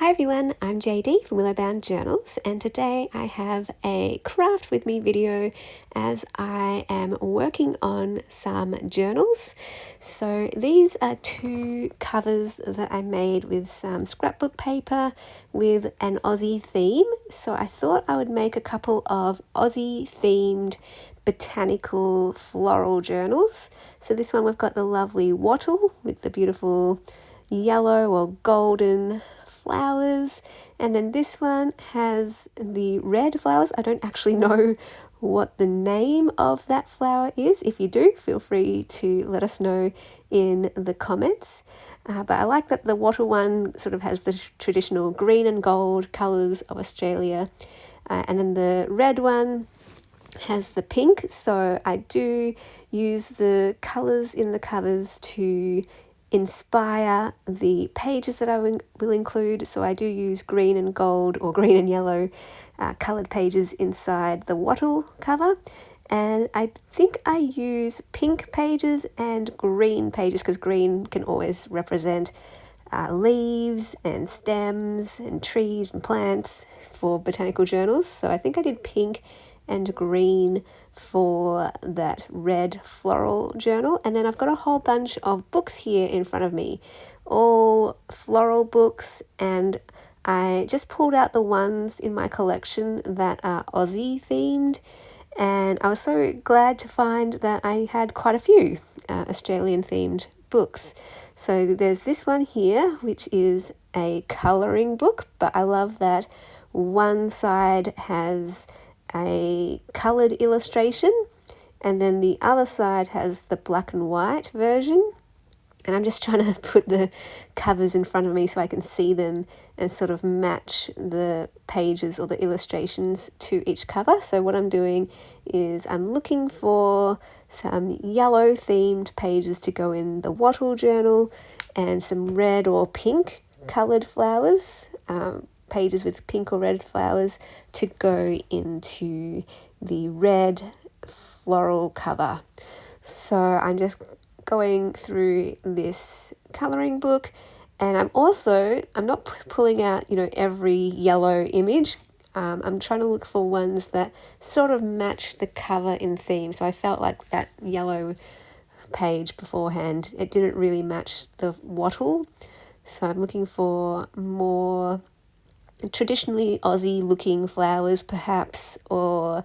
Hi everyone, I'm JD from Willowbound Journals, and today I have a craft with me video as I am working on some journals. So these are two covers that I made with some scrapbook paper with an Aussie theme. So I thought I would make a couple of Aussie themed botanical floral journals. So this one we've got the lovely wattle with the beautiful yellow or golden flowers, and then this one has the red flowers. I don't actually know what the name of that flower is. If you do, feel free to let us know in the comments. But I like that the wattle one sort of has the traditional green and gold colours of Australia, and then the red one has the pink. So I do use the colours in the covers to inspire the pages that I will include. So I do use green and gold or green and yellow coloured pages inside the wattle cover, and I think I use pink pages and green pages because green can always represent leaves and stems and trees and plants for botanical journals. So I think I did pink and green for that red floral journal. And then I've got a whole bunch of books here in front of me, all floral books, and I just pulled out the ones in my collection that are Aussie themed, and I was so glad to find that I had quite a few Australian themed books. So there's this one here, which is a colouring book, but I love that one side has a coloured illustration and then the other side has the black and white version. And I'm just trying to put the covers in front of me so I can see them and sort of match the pages or the illustrations to each cover. So what I'm doing is I'm looking for some yellow themed pages to go in the wattle journal and some red or pink coloured flowers, pages with pink or red flowers to go into the red floral cover. So I'm just going through this colouring book, and I'm not pulling out every yellow image. I'm trying to look for ones that sort of match the cover in theme. So I felt like that yellow page beforehand, it didn't really match the wattle, so I'm looking for more traditionally Aussie looking flowers perhaps, or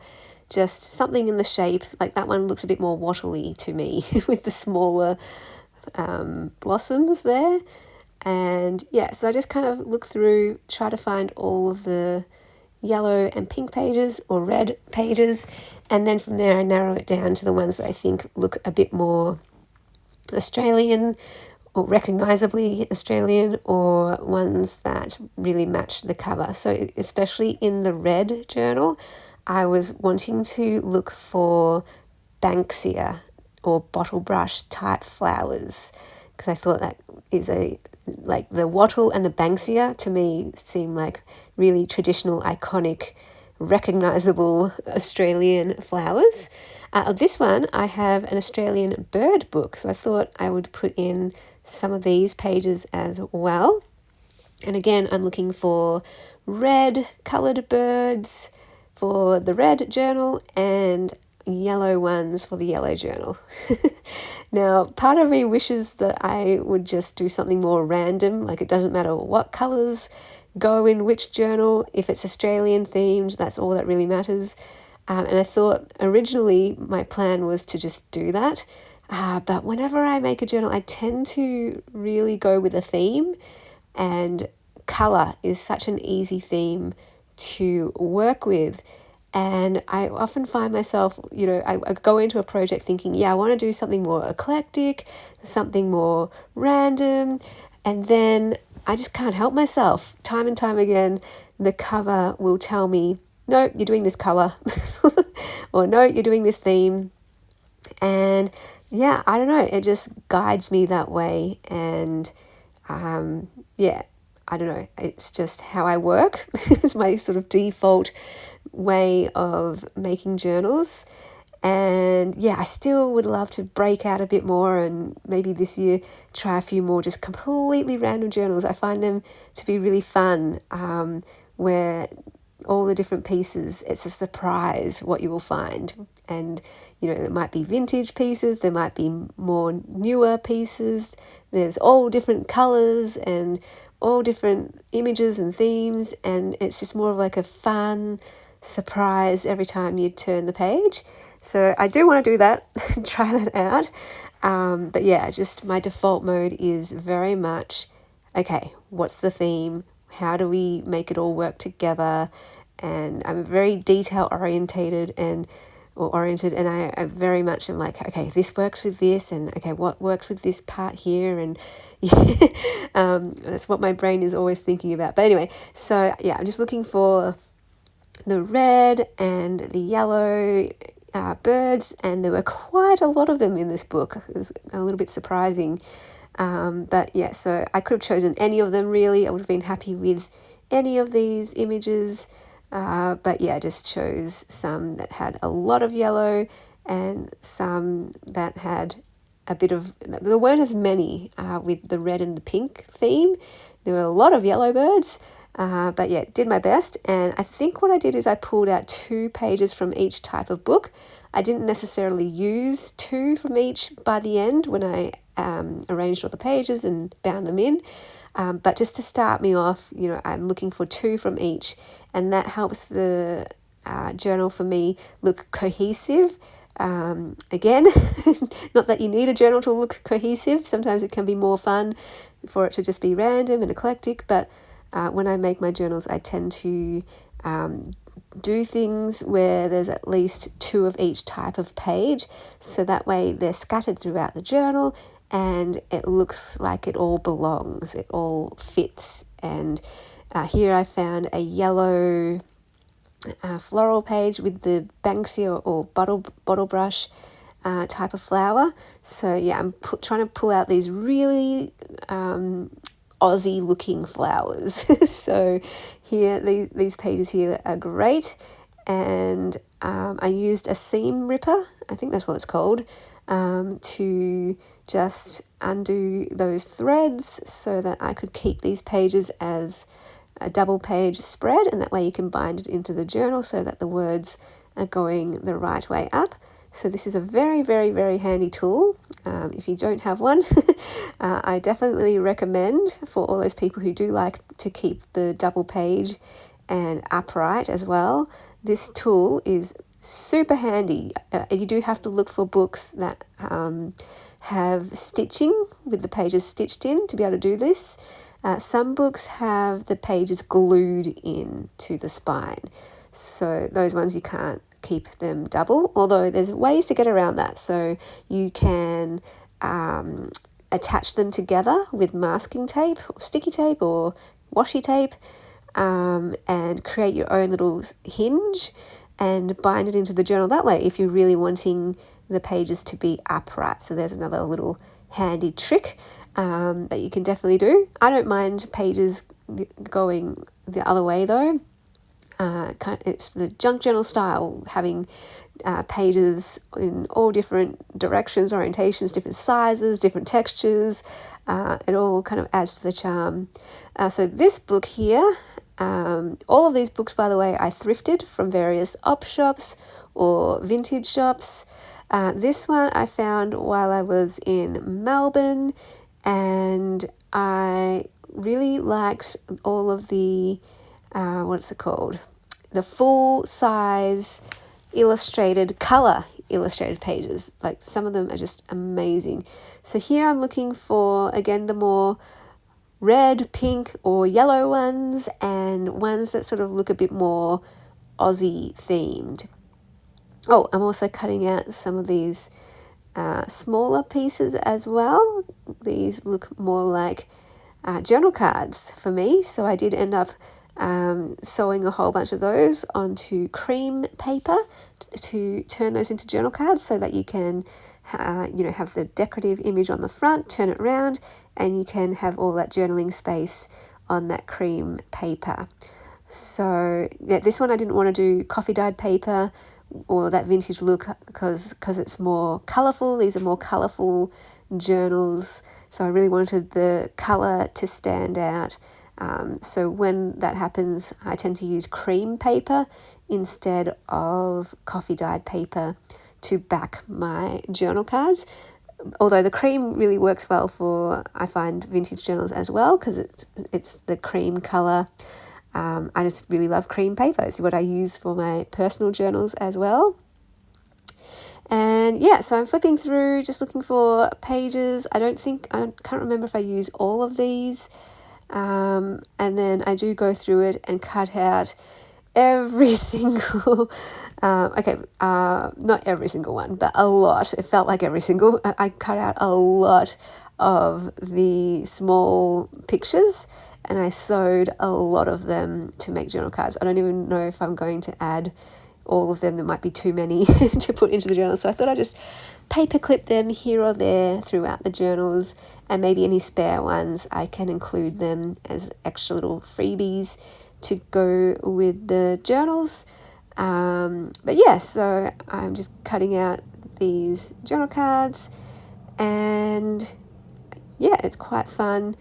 just something in the shape. Like that one looks a bit more wattly to me with the smaller blossoms there. And yeah, so I just kind of look through, try to find all of the yellow and pink pages or red pages, and then from there I narrow it down to the ones that I think look a bit more Australian or recognisably Australian, or ones that really match the cover. So especially in the red journal, I was wanting to look for Banksia or bottle brush type flowers, because I thought that is like the wattle and the Banksia to me seem like really traditional, iconic, recognisable Australian flowers. This one, I have an Australian bird book, so I thought I would put in some of these pages as well. And again, I'm looking for red coloured birds for the red journal and yellow ones for the yellow journal. Now, part of me wishes that I would just do something more random, like it doesn't matter what colours go in which journal. If it's Australian themed, that's all that really matters. And I thought originally my plan was to just do that. But whenever I make a journal, I tend to really go with a theme, and colour is such an easy theme to work with. And I often find myself, I go into a project thinking, I want to do something more eclectic, something more random, and then I just can't help myself. Time and time again, the cover will tell me, no, you're doing this colour, or no, you're doing this theme. And yeah, I don't know, it just guides me that way. And I don't know, it's just how I work. It's my sort of default way of making journals. And yeah, I still would love to break out a bit more and maybe this year try a few more just completely random journals. I find them to be really fun, where all the different pieces, it's a surprise what you will find. And there might be vintage pieces, there might be more newer pieces, there's all different colors and all different images and themes, and it's just more of like a fun surprise every time you turn the page. So I do want to do that, try that out. But yeah, just my default mode is very much, okay, what's the theme? How do we make it all work together? And I'm very detail oriented and I very much am like, okay, this works with this, and okay, what works with this part here, and yeah, that's what my brain is always thinking about. But anyway, so yeah, I'm just looking for the red and the yellow birds, and there were quite a lot of them in this book. It was a little bit surprising. But yeah, so I could have chosen any of them really. I would have been happy with any of these images. But yeah, I just chose some that had a lot of yellow and some that had a bit of, there weren't as many with the red and the pink theme. There were a lot of yellow birds. But yeah, did my best. And I think what I did is I pulled out 2 pages from each type of book. I didn't necessarily use 2 from each by the end when I arranged all the pages and bound them in. But just to start me off, I'm looking for 2 from each, and that helps the journal for me look cohesive. Again, not that you need a journal to look cohesive. Sometimes it can be more fun for it to just be random and eclectic, but when I make my journals, I tend to do things where there's at least 2 of each type of page, so that way they're scattered throughout the journal and it looks like it all belongs, it all fits. And here I found a yellow floral page with the Banksia or bottle brush type of flower. So yeah, I'm trying to pull out these really Aussie looking flowers. So here, these pages here are great. And I used a seam ripper, I think that's what it's called, to just undo those threads so that I could keep these pages as a double page spread, and that way you can bind it into the journal so that the words are going the right way up. So this is a very, very, very handy tool. If you don't have one, I definitely recommend for all those people who do like to keep the double page and upright as well. This tool is super handy. You do have to look for books that have stitching with the pages stitched in to be able to do this. Some books have the pages glued in to the spine, so those ones you can't keep them double, although there's ways to get around that. So you can attach them together with masking tape or sticky tape or washi tape, and create your own little hinge and bind it into the journal that way if you're really wanting the pages to be upright. So there's another little handy trick that you can definitely do. I don't mind pages going the other way though. It's the junk journal style, having pages in all different directions, orientations, different sizes, different textures. It all kind of adds to the charm. So this book here, all of these books, by the way, I thrifted from various op shops or vintage shops. This one I found while I was in Melbourne, and I really liked all of the what's it called? The full size color illustrated pages. Like, some of them are just amazing. So here I'm looking for, again, the more red, pink or yellow ones, and ones that sort of look a bit more Aussie themed. Oh, I'm also cutting out some of these smaller pieces as well. These look more like journal cards for me, so I did end up sewing a whole bunch of those onto cream paper to turn those into journal cards, so that you can have the decorative image on the front, turn it around, and you can have all that journaling space on that cream paper. So yeah, this one I didn't want to do coffee dyed paper or that vintage look because it's more colourful. These are more colourful journals, so I really wanted the colour to stand out. So when that happens, I tend to use cream paper instead of coffee dyed paper to back my journal cards. Although the cream really works well for, I find, vintage journals as well, because it's the cream colour. I just really love cream paper. It's what I use for my personal journals as well. And yeah, so I'm flipping through, just looking for pages. I can't remember if I use all of these. And then I do go through it and cut out every single, not every single one, but a lot. It felt like every single, I cut out a lot of the small pictures, and I sewed a lot of them to make journal cards. I don't even know if I'm going to add all of them. There might be too many to put into the journal. So I thought I'd just paper clip them here or there throughout the journals, and maybe any spare ones I can include them as extra little freebies to go with the journals. But yeah, so I'm just cutting out these journal cards, and yeah, it's quite fun.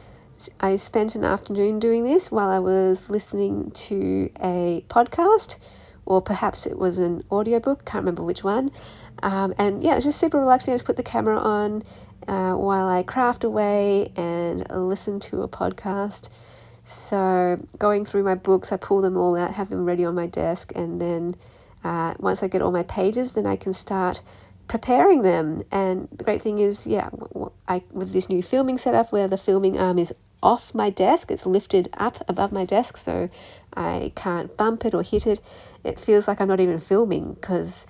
I spent an afternoon doing this while I was listening to a podcast, or perhaps it was an audiobook, can't remember which one. And yeah, it's just super relaxing. I just put the camera on while I craft away and listen to a podcast. So going through my books, I pull them all out, have them ready on my desk, and then once I get all my pages, then I can start preparing them. And the great thing is, with this new filming setup where the filming arm is off my desk, it's lifted up above my desk, so I can't bump it or hit it. It feels like I'm not even filming, because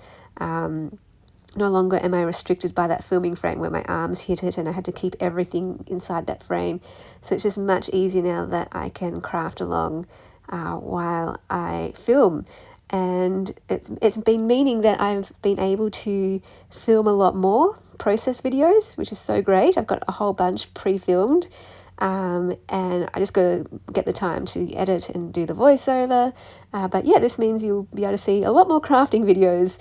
no longer am I restricted by that filming frame where my arms hit it and I had to keep everything inside that frame. So it's just much easier now that I can craft along while I film. And it's been meaning that I've been able to film a lot more process videos, which is so great. I've got a whole bunch pre-filmed. And I just got to get the time to edit and do the voiceover. But yeah, this means you'll be able to see a lot more crafting videos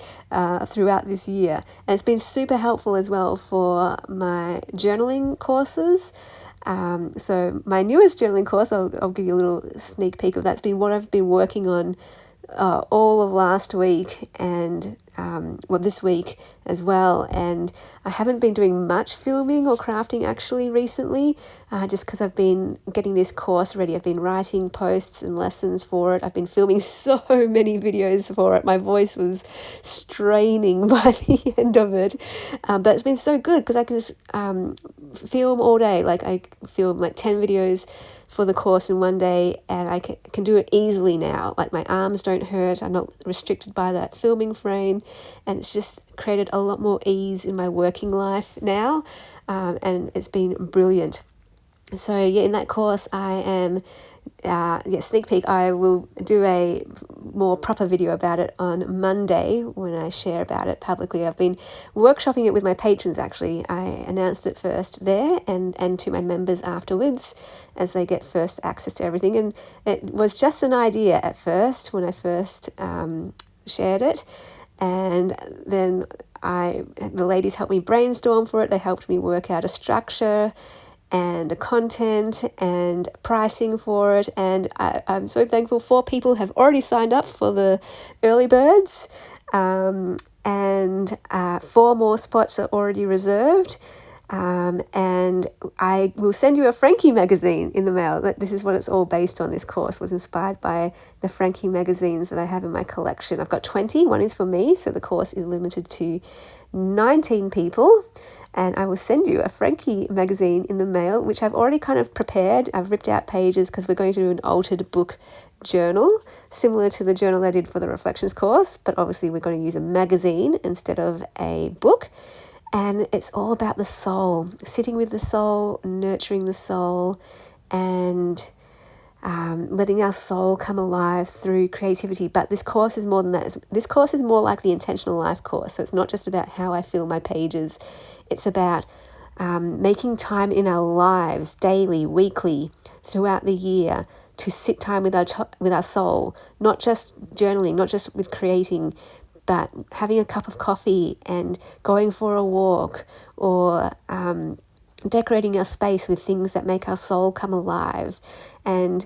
throughout this year. And it's been super helpful as well for my journaling courses. So my newest journaling course, I'll give you a little sneak peek of that. It's been what I've been working on all of last week and this week as well. And I haven't been doing much filming or crafting actually recently, just because I've been getting this course ready. I've been writing posts and lessons for it. I've been filming so many videos for it. My voice was straining by the end of it, but it's been so good because I can just film all day. Like I film like 10 videos for the course in one day, and I can do it easily now. Like my arms don't hurt, I'm not restricted by that filming frame, and it's just created a lot more ease in my working life now, and it's been brilliant. So yeah, in that course I am, sneak peek, I will do a more proper video about it on Monday when I share about it publicly. I've been workshopping it with my patrons actually. I announced it first there and to my members afterwards as they get first access to everything. And it was just an idea at first when I first shared it. And then the ladies helped me brainstorm for it. They helped me work out a structure and content and pricing for it, and I'm so thankful 4 people have already signed up for the early birds, and 4 more spots are already reserved, and I will send you a Frankie magazine in the mail. This is what it's all based on. This course was inspired by the Frankie magazines that I have in my collection. I've got 20, one is for me, so the course is limited to 19 people. And I will send you a Frankie magazine in the mail, which I've already kind of prepared. I've ripped out pages because we're going to do an altered book journal, similar to the journal I did for the Reflections course, but obviously we're going to use a magazine instead of a book. And it's all about the soul, sitting with the soul, nurturing the soul, and letting our soul come alive through creativity. But this course is more than that. This course is more like the Intentional Life course. So it's not just about how I fill my pages. It's about making time in our lives daily, weekly, throughout the year to sit time with our soul, not just journaling, not just with creating, but having a cup of coffee and going for a walk, or decorating our space with things that make our soul come alive, and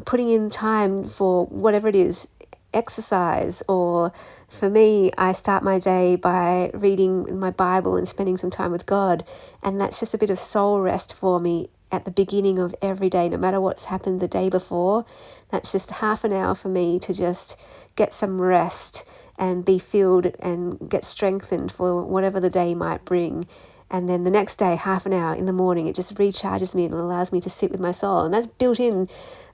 putting in time for whatever it is, exercise. Or for me, I start my day by reading my Bible and spending some time with God, and that's just a bit of soul rest for me at the beginning of every day, no matter what's happened the day before. That's just half an hour for me to just get some rest and be filled and get strengthened for whatever the day might bring. And then the next day, half an hour in the morning, it just recharges me and allows me to sit with my soul. And that's built in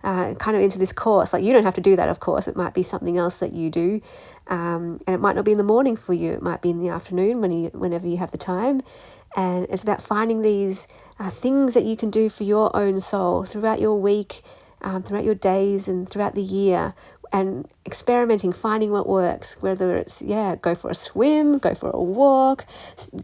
kind of into this course. Like, you don't have to do that, of course. It might be something else that you do. And it might not be in the morning for you. It might be in the afternoon whenever you have the time. And it's about finding these things that you can do for your own soul throughout your week, throughout your days, and throughout the year, and experimenting, finding what works, whether it's, go for a swim, go for a walk,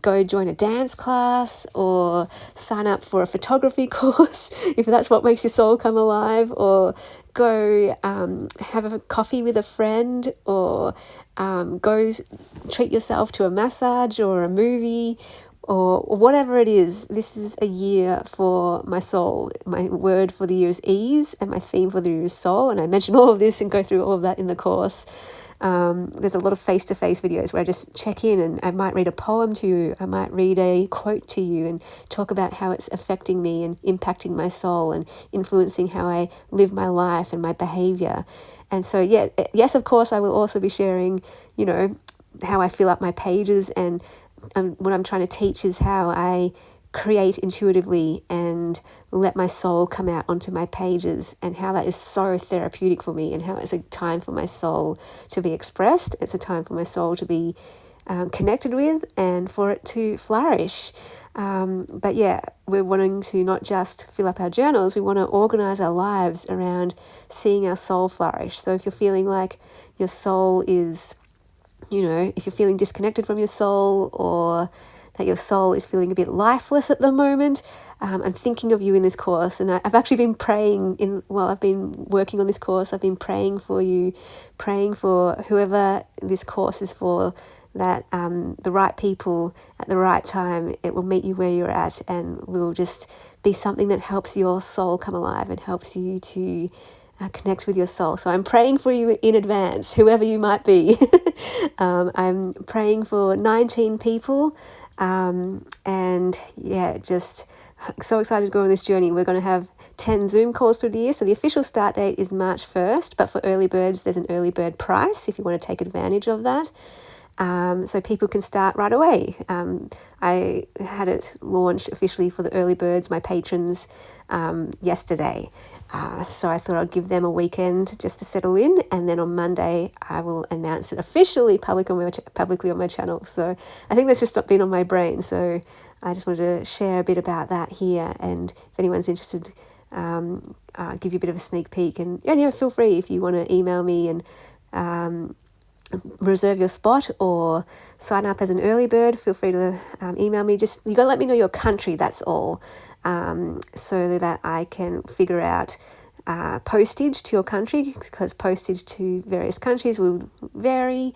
go join a dance class, or sign up for a photography course, if that's what makes your soul come alive, or go have a coffee with a friend, or go treat yourself to a massage or a movie, or whatever it is. This is a year for my soul. My word for the year is ease, and my theme for the year is soul. And I mention all of this and go through all of that in the course. There's a lot of face-to-face videos where I just check in, and I might read a poem to you. I might read a quote to you and talk about how it's affecting me and impacting my soul and influencing how I live my life and my behavior. And so, yes, of course, I will also be sharing, how I fill up my pages, and what I'm trying to teach is how I create intuitively and let my soul come out onto my pages, and how that is so therapeutic for me, and how it's a time for my soul to be expressed. It's a time for my soul to be connected with, and for it to flourish. But we're wanting to not just fill up our journals, we want to organize our lives around seeing our soul flourish. So if you're feeling like your soul is, if you're feeling disconnected from your soul, or that your soul is feeling a bit lifeless at the moment, I'm thinking of you in this course. And I've actually been praying while I've been working on this course. I've been praying for you, praying for whoever this course is for, that the right people at the right time, it will meet you where you're at, and will just be something that helps your soul come alive and helps you to connect with your soul. So I'm praying for you in advance, whoever you might be. I'm praying for 19 people, just so excited to go on this journey. We're going to have 10 Zoom calls through the year. So the official start date is March 1st, but for early birds, there's an early bird price if you want to take advantage of that. So people can start right away. I had it launched officially for the early birds, my patrons, yesterday. So I thought I'd give them a weekend just to settle in, and then on Monday I will announce it officially publicly on my channel. So I think that's just not been on my brain. So I just wanted to share a bit about that here, and if anyone's interested, give you a bit of a sneak peek. And feel free if you want to email me and reserve your spot or sign up as an early bird. Feel free to email me. Just, you got to let me know your country, that's all, so that I can figure out postage to your country, because postage to various countries will vary,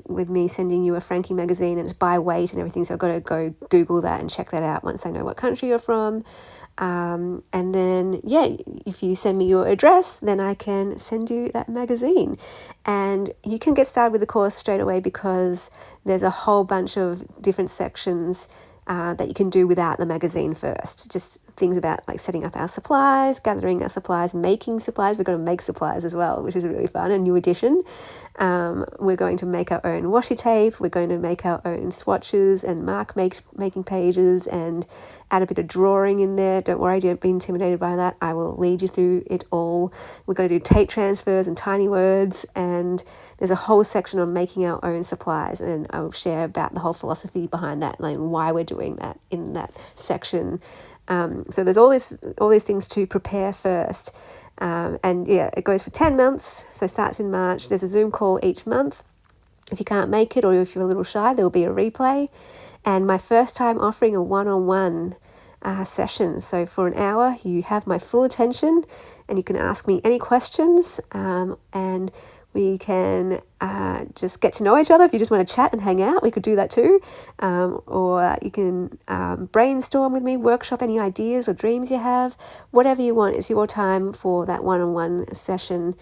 with me sending you a Frankie magazine, and it's by weight and everything. So I've got to go Google that and check that out once I know what country you're from. And then, if you send me your address, then I can send you that magazine. And you can get started with the course straight away, because there's a whole bunch of different sections that you can do without the magazine first. Just things about like setting up our supplies, gathering our supplies, making supplies. We're going to make supplies as well, which is really fun, a new addition. We're going to make our own washi tape. We're going to make our own swatches and making pages, and add a bit of drawing in there. Don't worry, don't be intimidated by that. I will lead you through it all. We're going to do tape transfers and tiny words, and there's a whole section on making our own supplies, and I will share about the whole philosophy behind that and why we're doing that in that section. So there's all these things to prepare first. It goes for 10 months, so starts in March. There's a Zoom call each month. If you can't make it, or if you're a little shy, there will be a replay. And my first time offering a one-on-one session. So for an hour, you have my full attention, and you can ask me any questions, and We can just get to know each other. If you just want to chat and hang out, we could do that too. Or you can brainstorm with me, workshop any ideas or dreams you have, whatever you want. It's your time for that one-on-one session.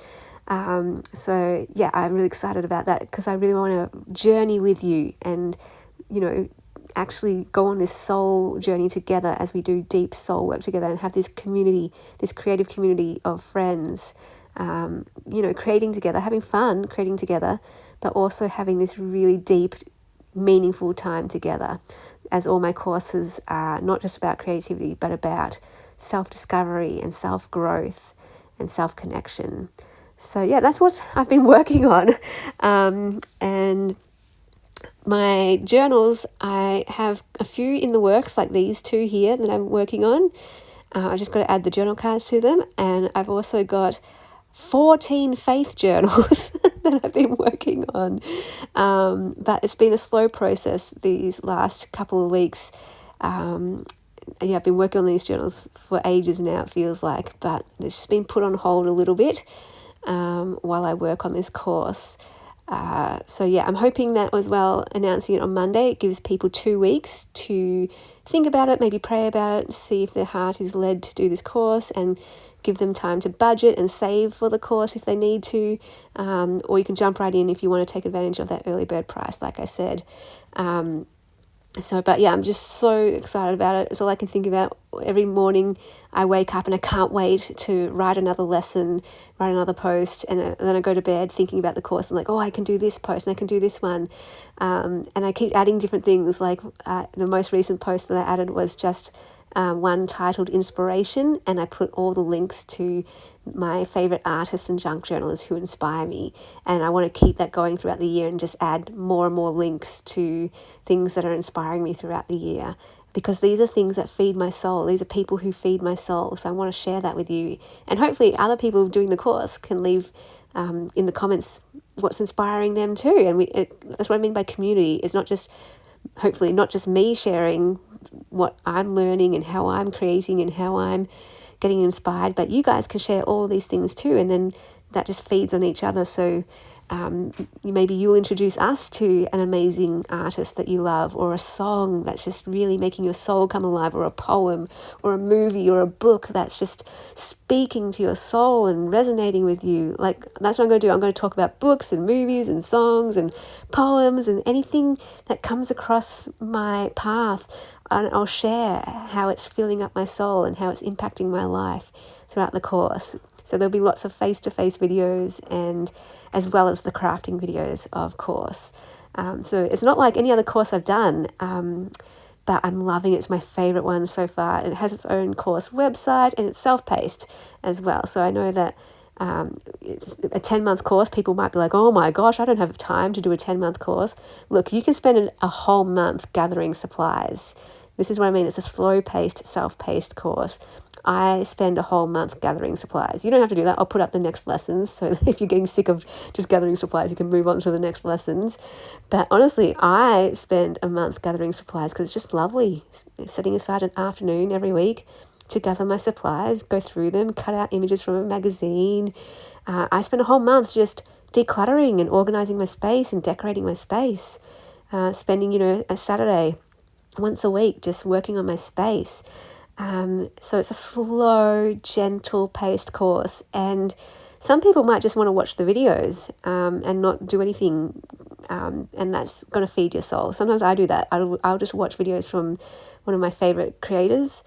So yeah, I'm really excited about that because I really want to journey with you and, actually go on this soul journey together as we do deep soul work together and have this community, this creative community of friends, creating together, having fun creating together, but also having this really deep, meaningful time together, as all my courses are not just about creativity, but about self-discovery and self-growth and self-connection. So yeah, that's what I've been working on. And my journals, I have a few in the works, like these two here that I'm working on. I just got to add the journal cards to them. And I've also got 14 faith journals that I've been working on. But it's been a slow process these last couple of weeks. I've been working on these journals for ages now, it feels like, but it's just been put on hold a little bit while I work on this course. I'm hoping that as well, announcing it on Monday, it gives people 2 weeks to think about it, maybe pray about it, see if their heart is led to do this course, and give them time to budget and save for the course if they need to, or you can jump right in if you want to take advantage of that early bird price, like I said. I'm just so excited about it. It's all I can think about. Every morning I wake up and I can't wait to write another lesson, write another post, and then I go to bed thinking about the course and I can do this post and I can do this one. And I keep adding different things. Like the most recent post that I added was just one titled Inspiration, and I put all the links to my favourite artists and junk journalists who inspire me, and I want to keep that going throughout the year and just add more and more links to things that are inspiring me throughout the year, because these are things that feed my soul. These are people who feed my soul, so I want to share that with you, and hopefully other people doing the course can leave in the comments what's inspiring them too. And that's what I mean by community. It's not just, hopefully not just me sharing what I'm learning and how I'm creating and how I'm getting inspired, but you guys can share all of these things too, and then that just feeds on each other. So maybe you'll introduce us to an amazing artist that you love, or a song that's just really making your soul come alive, or a poem or a movie or a book that's just speaking to your soul and resonating with you. Like, that's what I'm going to do. I'm going to talk about books and movies and songs and poems and anything that comes across my path, and I'll share how it's filling up my soul and how it's impacting my life throughout the course. So there'll be lots of face-to-face videos, and as well as the crafting videos, of course. So it's not like any other course I've done, but I'm loving it. It's my favourite one so far. It has its own course website, and it's self-paced as well. So I know that it's a 10-month course. People might be like, oh my gosh, I don't have time to do a 10-month course. Look, you can spend a whole month gathering supplies. This is what I mean. It's a slow-paced, self-paced course. I spend a whole month gathering supplies. You don't have to do that. I'll put up the next lessons, so if you're getting sick of just gathering supplies, you can move on to the next lessons. But honestly, I spend a month gathering supplies because it's just lovely, setting aside an afternoon every week to gather my supplies, go through them, cut out images from a magazine. I spend a whole month just decluttering and organising my space and decorating my space, spending, a Saturday once a week just working on my space. So it's a slow, gentle paced course, and some people might just want to watch the videos and not do anything, and that's going to feed your soul. Sometimes I do that. I'll just watch videos from one of my favourite creators,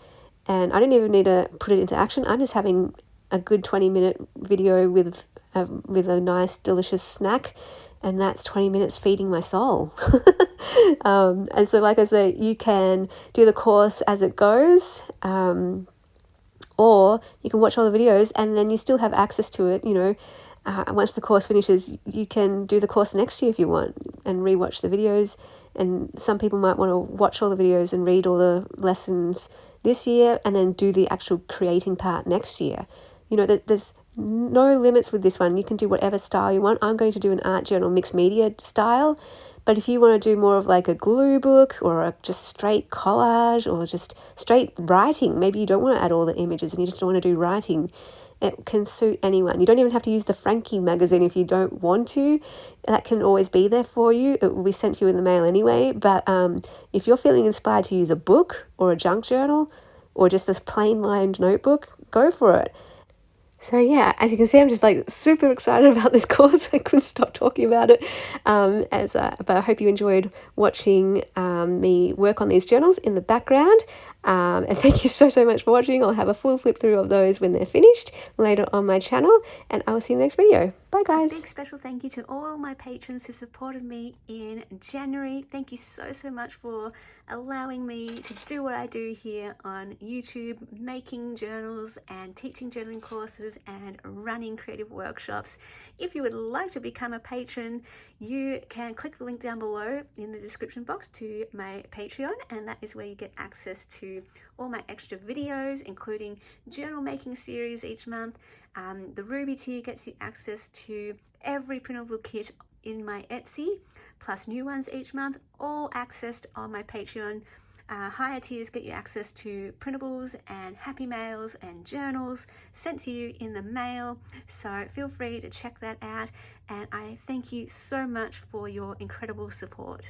and I don't even need to put it into action. I'm just having a good 20-minute video with a nice, delicious snack, and that's 20 minutes feeding my soul. And so, like I say, you can do the course as it goes, or you can watch all the videos and then you still have access to it. Once the course finishes, you can do the course next year if you want and rewatch the videos. And some people might want to watch all the videos and read all the lessons this year and then do the actual creating part next year. There's no limits with this one. You can do whatever style you want. I'm going to do an art journal mixed media style, but if you want to do more of like a glue book or a just straight collage or just straight writing, maybe you don't want to add all the images and you just want to do writing, It can suit anyone. You don't even have to use the Frankie magazine if you don't want to. That can always be there for you. It will be sent to you in the mail anyway. But if you're feeling inspired to use a book or a junk journal or just this plain lined notebook, go for it. So yeah, as you can see, I'm just like super excited about this course. I couldn't stop talking about it. But I hope you enjoyed watching me work on these journals in the background. And thank you so much for watching. I'll have a full flip through of those when they're finished later on my channel, and I will see you in the next video. Bye guys. A big special thank you to all my patrons who supported me in January. Thank you so much for allowing me to do what I do here on YouTube, making journals and teaching journaling courses and running creative workshops. If you would like to become a patron, you can click the link down below in the description box to my Patreon, and that is where you get access to all my extra videos, including journal making series each month. The Ruby tier gets you access to every printable kit in my Etsy, plus new ones each month, all accessed on my Patreon. Higher tiers get you access to printables and happy mails and journals sent to you in the mail, so feel free to check that out, and I thank you so much for your incredible support.